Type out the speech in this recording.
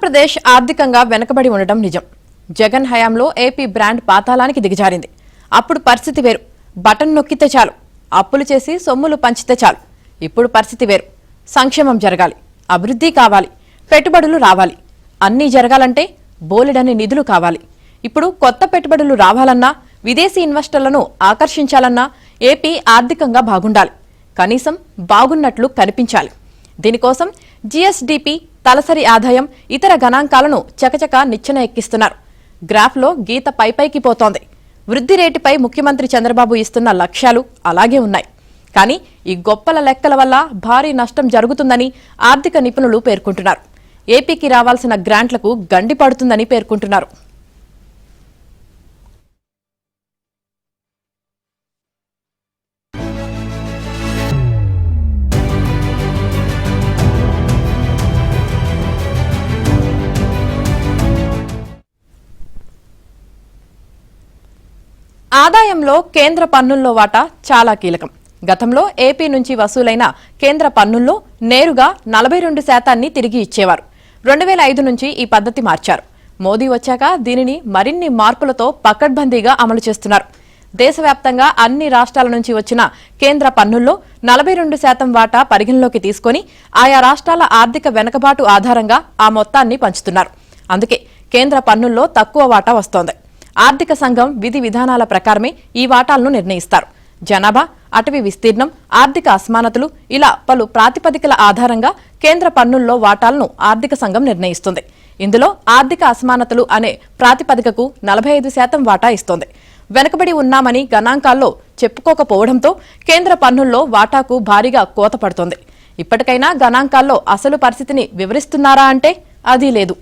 ఆంధ్రప్రదేశ్ ఆర్థికంగా వెనుకబడి ఉండడం నిజం. జగన్ హయాంలో ఏపీ బ్రాండ్ పాతాళానికి దిగజారింది. అప్పుడు పరిస్థితి వేరు. బటన్ నొక్కితే చాలు, అప్పులు చేసి సొమ్ములు పంచితే చాలు. ఇప్పుడు పరిస్థితి వేరు. సంక్షేమం జరగాలి, అభివృద్ధి కావాలి, పెట్టుబడులు రావాలి. అన్నీ జరగాలంటే బోలెడన్ని నిధులు కావాలి. ఇప్పుడు కొత్త పెట్టుబడులు రావాలన్నా, విదేశీ ఇన్వెస్టర్లను ఆకర్షించాలన్నా ఏపీ ఆర్థికంగా బాగుండాలి. కనీసం బాగున్నట్లు కనిపించాలి. దీనికోసం జీఎస్డీపీ, తలసరి ఆదాయం, ఇతర గణాంకాలను చకచక నిచ్చెన ఎక్కిస్తున్నారు. గ్రాఫ్లో గీత పైపైకి పోతోంది. వృద్ధి రేటుపై ముఖ్యమంత్రి చంద్రబాబు ఇస్తున్న లక్ష్యాలు అలాగే ఉన్నాయి. కానీ ఈ గొప్పల లెక్కల వల్ల భారీ నష్టం జరుగుతుందని ఆర్థిక నిపుణులు పేర్కొంటున్నారు. ఏపీకి రావాల్సిన గ్రాంట్లకు గండి పడుతుందని పేర్కొంటున్నారు. ఆదాయంలో కేంద్ర పన్నుల్లో వాటా చాలా కీలకం. గతంలో ఏపీ నుంచి వసూలైన కేంద్ర పన్నుల్లో నేరుగా 42% తిరిగి ఇచ్చేవారు. 2005 నుంచి ఈ పద్ధతి మార్చారు. మోదీ వచ్చాక దీనిని మరిన్ని మార్పులతో పకడ్బందీగా అమలు చేస్తున్నారు. దేశవ్యాప్తంగా అన్ని రాష్ట్రాల నుంచి వచ్చిన కేంద్ర పన్నుల్లో 42% వాటా పరిగణలోకి తీసుకుని ఆయా రాష్ట్రాల ఆర్థిక వెనుకబాటు ఆధారంగా ఆ మొత్తాన్ని పంచుతున్నారు. అందుకే కేంద్ర పన్నుల్లో తక్కువ వాటా వస్తోంది. ఆర్థిక సంఘం విధి విధానాల ప్రకారమే ఈ వాటాలను నిర్ణయిస్తారు. జనాభా, అటవీ విస్తీర్ణం, ఆర్థిక అసమానతలు ఇలా పలు ప్రాతిపదికల ఆధారంగా కేంద్ర పన్నుల్లో వాటాలను ఆర్థిక సంఘం నిర్ణయిస్తుంది. ఇందులో ఆర్థిక అసమానతలు అనే ప్రాతిపదికకు 45% వాటా ఇస్తోంది. వెనుకబడి ఉన్నామని గణాంకాల్లో చెప్పుకోకపోవడంతో కేంద్ర పన్నుల్లో వాటాకు భారీగా కోత పడుతోంది. ఇప్పటికైనా గణాంకాల్లో అసలు పరిస్థితిని వివరిస్తున్నారా అంటే అదీ లేదు.